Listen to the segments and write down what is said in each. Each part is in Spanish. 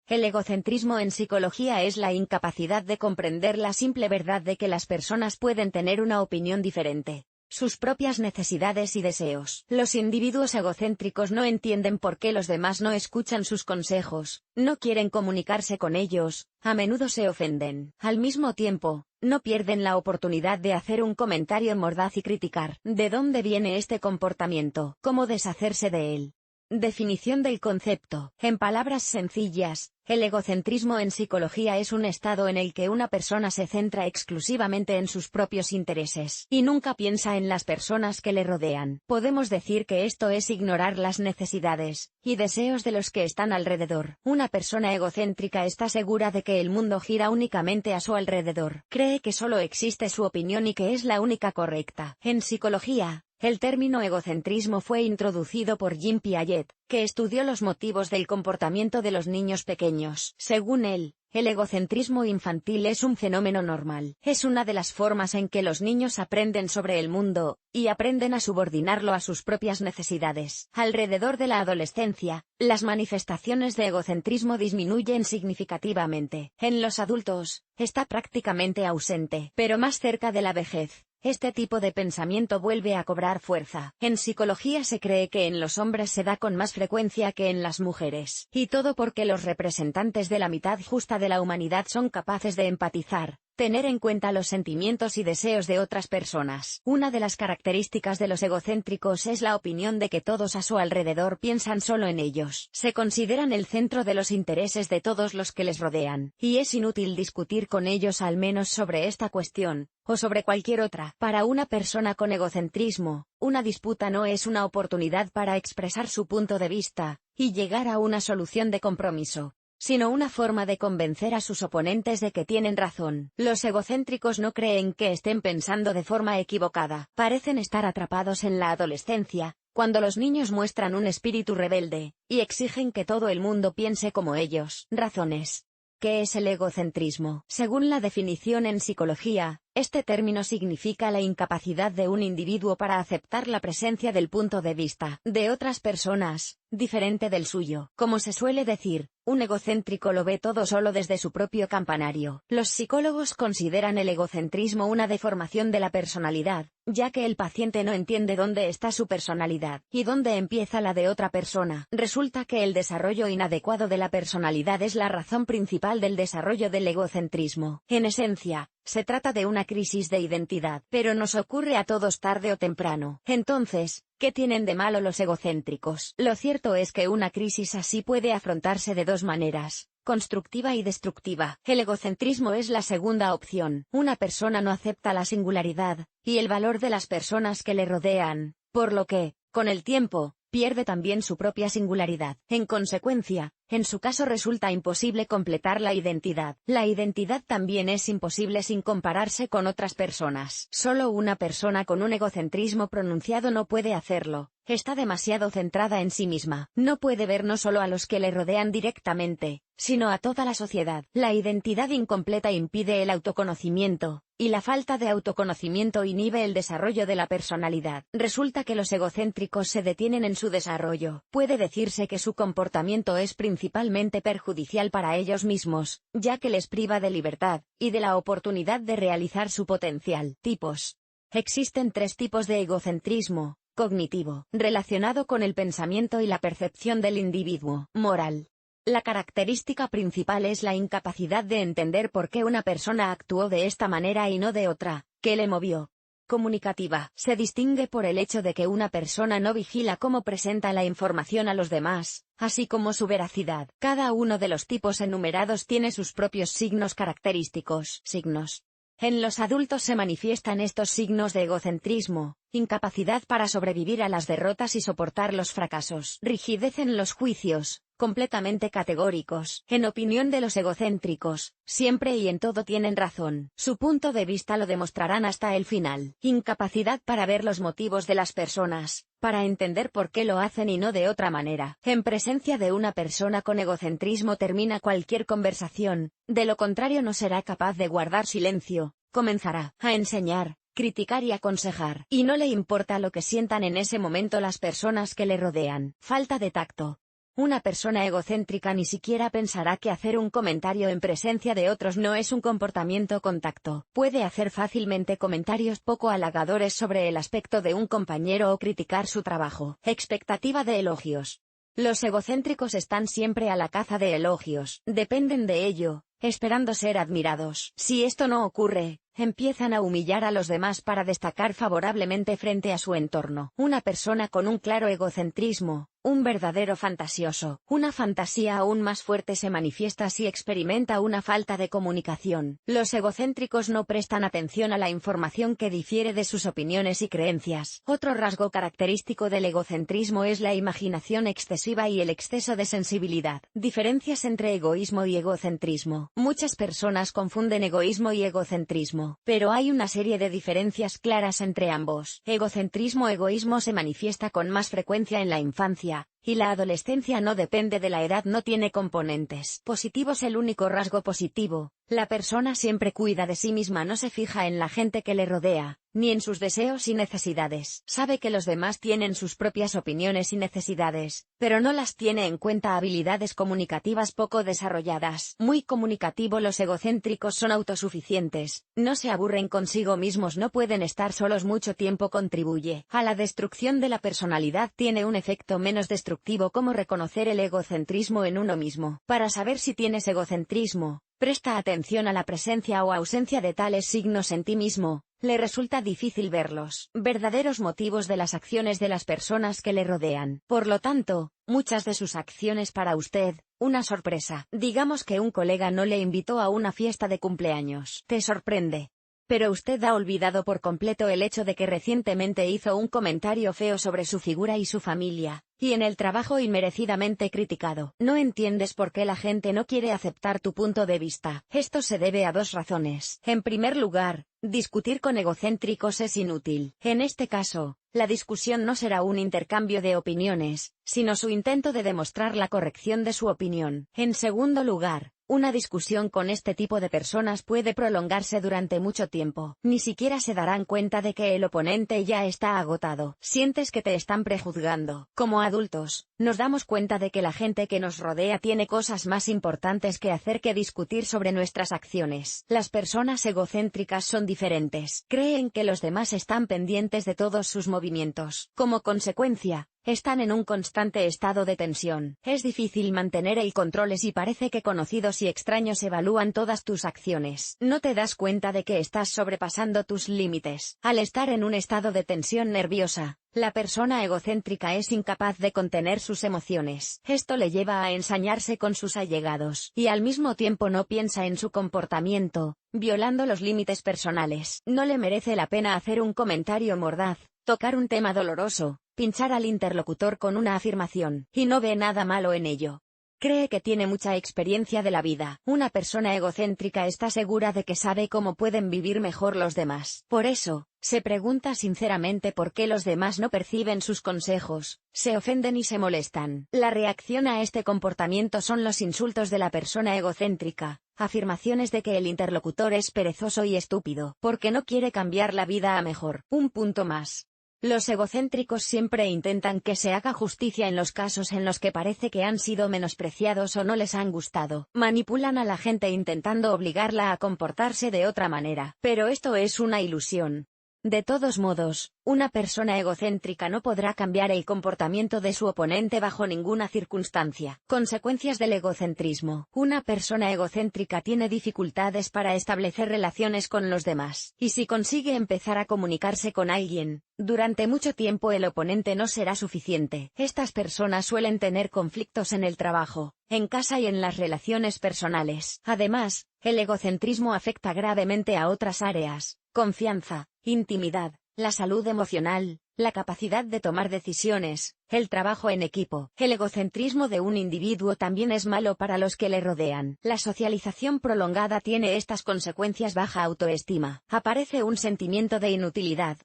El egocentrismo en psicología es la incapacidad de comprender la simple verdad de que las personas pueden tener una opinión diferente, sus propias necesidades y deseos. Los individuos egocéntricos no entienden por qué los demás no escuchan sus consejos, no quieren comunicarse con ellos, a menudo se ofenden. Al mismo tiempo, no pierden la oportunidad de hacer un comentario mordaz y criticar. ¿De dónde viene este comportamiento? ¿Cómo deshacerse de él? Definición del concepto. En palabras sencillas, el egocentrismo en psicología es un estado en el que una persona se centra exclusivamente en sus propios intereses y nunca piensa en las personas que le rodean. Podemos decir que esto es ignorar las necesidades y deseos de los que están alrededor. Una persona egocéntrica está segura de que el mundo gira únicamente a su alrededor. Cree que solo existe su opinión y que es la única correcta. En psicología, el término egocentrismo fue introducido por Jean Piaget, que estudió los motivos del comportamiento de los niños pequeños. Según él, el egocentrismo infantil es un fenómeno normal. Es una de las formas en que los niños aprenden sobre el mundo, y aprenden a subordinarlo a sus propias necesidades. Alrededor de la adolescencia, las manifestaciones de egocentrismo disminuyen significativamente. En los adultos, está prácticamente ausente, pero más cerca de la vejez, este tipo de pensamiento vuelve a cobrar fuerza. En psicología se cree que en los hombres se da con más frecuencia que en las mujeres. Y todo porque los representantes de la mitad justa de la humanidad son capaces de empatizar, tener en cuenta los sentimientos y deseos de otras personas. Una de las características de los egocéntricos es la opinión de que todos a su alrededor piensan solo en ellos. Se consideran el centro de los intereses de todos los que les rodean, y es inútil discutir con ellos al menos sobre esta cuestión, o sobre cualquier otra. Para una persona con egocentrismo, una disputa no es una oportunidad para expresar su punto de vista y llegar a una solución de compromiso, sino una forma de convencer a sus oponentes de que tienen razón. Los egocéntricos no creen que estén pensando de forma equivocada. Parecen estar atrapados en la adolescencia, cuando los niños muestran un espíritu rebelde, y exigen que todo el mundo piense como ellos. Razones. ¿Qué es el egocentrismo? Según la definición en psicología, este término significa la incapacidad de un individuo para aceptar la presencia del punto de vista de otras personas, diferente del suyo. Como se suele decir, un egocéntrico lo ve todo solo desde su propio campanario. Los psicólogos consideran el egocentrismo una deformación de la personalidad, ya que el paciente no entiende dónde está su personalidad y dónde empieza la de otra persona. Resulta que el desarrollo inadecuado de la personalidad es la razón principal del desarrollo del egocentrismo. En esencia, se trata de una crisis de identidad, pero nos ocurre a todos tarde o temprano. Entonces, ¿qué tienen de malo los egocéntricos? Lo cierto es que una crisis así puede afrontarse de dos maneras, constructiva y destructiva. El egocentrismo es la segunda opción. Una persona no acepta la singularidad y el valor de las personas que le rodean, por lo que, con el tiempo, pierde también su propia singularidad. En consecuencia, en su caso resulta imposible completar la identidad. La identidad también es imposible sin compararse con otras personas. Solo una persona con un egocentrismo pronunciado no puede hacerlo. Está demasiado centrada en sí misma. No puede ver no solo a los que le rodean directamente, sino a toda la sociedad. La identidad incompleta impide el autoconocimiento, y la falta de autoconocimiento inhibe el desarrollo de la personalidad. Resulta que los egocéntricos se detienen en su desarrollo. Puede decirse que su comportamiento es principalmente perjudicial para ellos mismos, ya que les priva de libertad y de la oportunidad de realizar su potencial. Tipos. Existen 3 tipos de egocentrismo: cognitivo, relacionado con el pensamiento y la percepción del individuo; moral. La característica principal es la incapacidad de entender por qué una persona actuó de esta manera y no de otra, qué le movió. Comunicativa. Se distingue por el hecho de que una persona no vigila cómo presenta la información a los demás, así como su veracidad. Cada uno de los tipos enumerados tiene sus propios signos característicos. Signos. En los adultos se manifiestan estos signos de egocentrismo: incapacidad para sobrevivir a las derrotas y soportar los fracasos; rigidez en los juicios, completamente categóricos. En opinión de los egocéntricos, siempre y en todo tienen razón. Su punto de vista lo demostrarán hasta el final. Incapacidad para ver los motivos de las personas, para entender por qué lo hacen y no de otra manera. En presencia de una persona con egocentrismo termina cualquier conversación, de lo contrario no será capaz de guardar silencio, comenzará a enseñar, criticar y aconsejar, y no le importa lo que sientan en ese momento las personas que le rodean. Falta de tacto. Una persona egocéntrica ni siquiera pensará que hacer un comentario en presencia de otros no es un comportamiento con tacto. Puede hacer fácilmente comentarios poco halagadores sobre el aspecto de un compañero o criticar su trabajo. Expectativa de elogios. Los egocéntricos están siempre a la caza de elogios, dependen de ello, esperando ser admirados. Si esto no ocurre, empiezan a humillar a los demás para destacar favorablemente frente a su entorno. Una persona con un claro egocentrismo, un verdadero fantasioso, una fantasía aún más fuerte se manifiesta si experimenta una falta de comunicación. Los egocéntricos no prestan atención a la información que difiere de sus opiniones y creencias. Otro rasgo característico del egocentrismo es la imaginación excesiva y el exceso de sensibilidad. Diferencias entre egoísmo y egocentrismo. Muchas personas confunden egoísmo y egocentrismo, pero hay una serie de diferencias claras entre ambos. Egoísmo se manifiesta con más frecuencia en la infancia, y la adolescencia no depende de la edad, no tiene componentes positivos. El único rasgo positivo, la persona siempre cuida de sí misma, no se fija en la gente que le rodea, ni en sus deseos y necesidades. Sabe que los demás tienen sus propias opiniones y necesidades, pero no las tiene en cuenta. Habilidades comunicativas poco desarrolladas. Muy comunicativo. Los egocéntricos son autosuficientes, no se aburren consigo mismos, no pueden estar solos mucho tiempo. Contribuye a la destrucción de la personalidad. Tiene un efecto menos destructivo. ¿Cómo reconocer el egocentrismo en uno mismo? Para saber si tienes egocentrismo, presta atención a la presencia o ausencia de tales signos en ti mismo. Le resulta difícil verlos verdaderos motivos de las acciones de las personas que le rodean. Por lo tanto, muchas de sus acciones para usted, una sorpresa. Digamos que un colega no le invitó a una fiesta de cumpleaños. Te sorprende. Pero usted ha olvidado por completo el hecho de que recientemente hizo un comentario feo sobre su figura y su familia, y en el trabajo inmerecidamente criticado. No entiendes por qué la gente no quiere aceptar tu punto de vista. Esto se debe a dos razones. En primer lugar, discutir con egocéntricos es inútil. En este caso, la discusión no será un intercambio de opiniones, sino su intento de demostrar la corrección de su opinión. En segundo lugar, una discusión con este tipo de personas puede prolongarse durante mucho tiempo. Ni siquiera se darán cuenta de que el oponente ya está agotado. Sientes que te están prejuzgando. Como adultos, nos damos cuenta de que la gente que nos rodea tiene cosas más importantes que hacer que discutir sobre nuestras acciones. Las personas egocéntricas son diferentes. Creen que los demás están pendientes de todos sus movimientos. Como consecuencia, están en un constante estado de tensión. Es difícil mantener el control y parece que conocidos y extraños evalúan todas tus acciones. No te das cuenta de que estás sobrepasando tus límites. Al estar en un estado de tensión nerviosa, la persona egocéntrica es incapaz de contener sus emociones. Esto le lleva a ensañarse con sus allegados, y al mismo tiempo no piensa en su comportamiento, violando los límites personales. No le merece la pena hacer un comentario mordaz, tocar un tema doloroso, pinchar al interlocutor con una afirmación, y no ve nada malo en ello. Cree que tiene mucha experiencia de la vida. Una persona egocéntrica está segura de que sabe cómo pueden vivir mejor los demás. Por eso, se pregunta sinceramente por qué los demás no perciben sus consejos, se ofenden y se molestan. La reacción a este comportamiento son los insultos de la persona egocéntrica, afirmaciones de que el interlocutor es perezoso y estúpido, porque no quiere cambiar la vida a mejor. Un punto más. Los egocéntricos siempre intentan que se haga justicia en los casos en los que parece que han sido menospreciados o no les han gustado. Manipulan a la gente intentando obligarla a comportarse de otra manera. Pero esto es una ilusión. De todos modos, una persona egocéntrica no podrá cambiar el comportamiento de su oponente bajo ninguna circunstancia. Consecuencias del egocentrismo. Una persona egocéntrica tiene dificultades para establecer relaciones con los demás, y si consigue empezar a comunicarse con alguien, durante mucho tiempo el oponente no será suficiente. Estas personas suelen tener conflictos en el trabajo, en casa y en las relaciones personales. Además, el egocentrismo afecta gravemente a otras áreas: confianza, intimidad, la salud emocional, la capacidad de tomar decisiones, el trabajo en equipo. El egocentrismo de un individuo también es malo para los que le rodean. La socialización prolongada tiene estas consecuencias: baja autoestima. Aparece un sentimiento de inutilidad,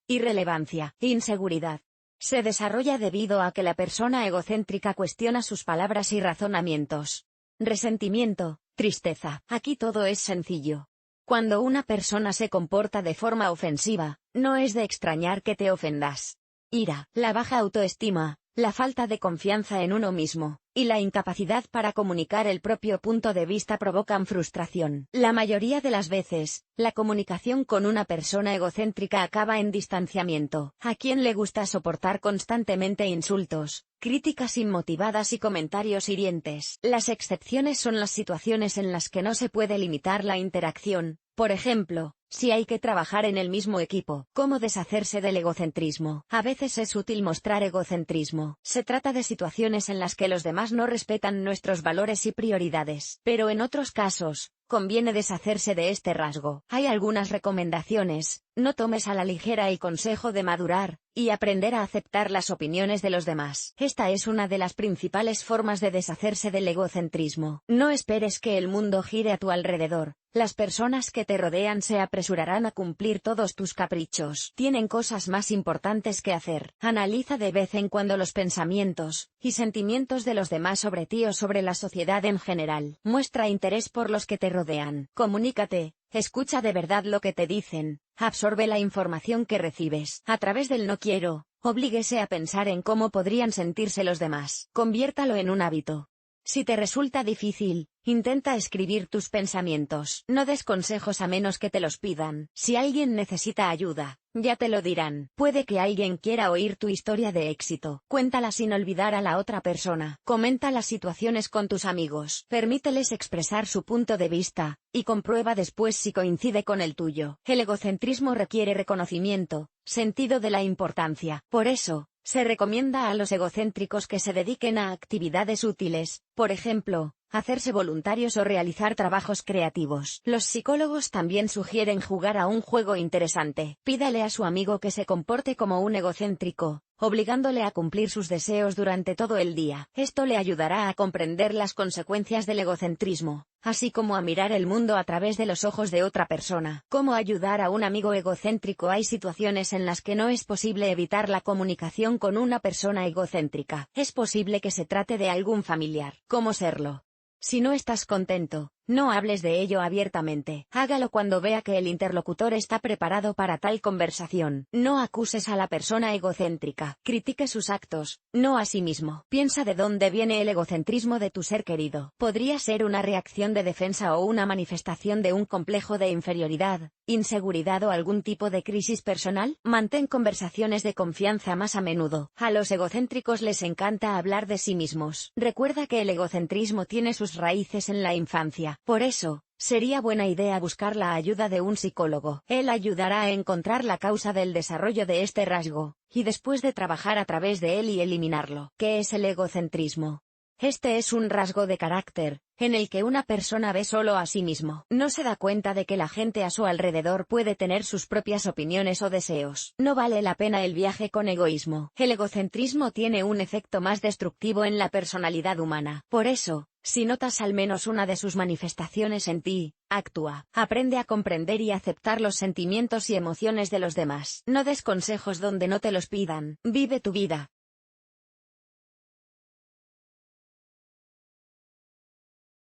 irrelevancia, inseguridad. Se desarrolla debido a que la persona egocéntrica cuestiona sus palabras y razonamientos. Resentimiento, tristeza. Aquí todo es sencillo. Cuando una persona se comporta de forma ofensiva, no es de extrañar que te ofendas. Ira. La baja autoestima, la falta de confianza en uno mismo, y la incapacidad para comunicar el propio punto de vista provocan frustración. La mayoría de las veces, la comunicación con una persona egocéntrica acaba en distanciamiento. ¿A quién le gusta soportar constantemente insultos, críticas inmotivadas y comentarios hirientes? Las excepciones son las situaciones en las que no se puede limitar la interacción. Por ejemplo, si hay que trabajar en el mismo equipo. ¿Cómo deshacerse del egocentrismo? A veces es útil mostrar egocentrismo. Se trata de situaciones en las que los demás no respetan nuestros valores y prioridades. Pero en otros casos, conviene deshacerse de este rasgo. Hay algunas recomendaciones. No tomes a la ligera el consejo de madurar y aprender a aceptar las opiniones de los demás. Esta es una de las principales formas de deshacerse del egocentrismo. No esperes que el mundo gire a tu alrededor. Las personas que te rodean se apresurarán a cumplir todos tus caprichos. Tienen cosas más importantes que hacer. Analiza de vez en cuando los pensamientos y sentimientos de los demás sobre ti o sobre la sociedad en general. Muestra interés por los que te rodean. Comunícate. Escucha de verdad lo que te dicen. Absorbe la información que recibes. A través del no quiero, oblíguese a pensar en cómo podrían sentirse los demás. Conviértalo en un hábito. Si te resulta difícil, intenta escribir tus pensamientos. No des consejos a menos que te los pidan. Si alguien necesita ayuda, ya te lo dirán. Puede que alguien quiera oír tu historia de éxito. Cuéntala sin olvidar a la otra persona. Comenta las situaciones con tus amigos. Permíteles expresar su punto de vista, y comprueba después si coincide con el tuyo. El egocentrismo requiere reconocimiento, sentido de la importancia. Por eso, se recomienda a los egocéntricos que se dediquen a actividades útiles, por ejemplo, hacerse voluntarios o realizar trabajos creativos. Los psicólogos también sugieren jugar a un juego interesante. Pídale a su amigo que se comporte como un egocéntrico, obligándole a cumplir sus deseos durante todo el día. Esto le ayudará a comprender las consecuencias del egocentrismo, así como a mirar el mundo a través de los ojos de otra persona. ¿Cómo ayudar a un amigo egocéntrico? Hay situaciones en las que no es posible evitar la comunicación con una persona egocéntrica. Es posible que se trate de algún familiar. ¿Cómo serlo? Si no estás contento, no hables de ello abiertamente. Hágalo cuando vea que el interlocutor está preparado para tal conversación. No acuses a la persona egocéntrica. Critique sus actos, no a sí mismo. Piensa de dónde viene el egocentrismo de tu ser querido. ¿Podría ser una reacción de defensa o una manifestación de un complejo de inferioridad, inseguridad o algún tipo de crisis personal? Mantén conversaciones de confianza más a menudo. A los egocéntricos les encanta hablar de sí mismos. Recuerda que el egocentrismo tiene sus raíces en la infancia. Por eso, sería buena idea buscar la ayuda de un psicólogo. Él ayudará a encontrar la causa del desarrollo de este rasgo, y después de trabajar a través de él y eliminarlo. ¿Qué es el egocentrismo? Este es un rasgo de carácter, en el que una persona ve solo a sí mismo. No se da cuenta de que la gente a su alrededor puede tener sus propias opiniones o deseos. No vale la pena el viaje con egoísmo. El egocentrismo tiene un efecto más destructivo en la personalidad humana. Por eso, si notas al menos una de sus manifestaciones en ti, actúa. Aprende a comprender y aceptar los sentimientos y emociones de los demás. No des consejos donde no te los pidan. Vive tu vida,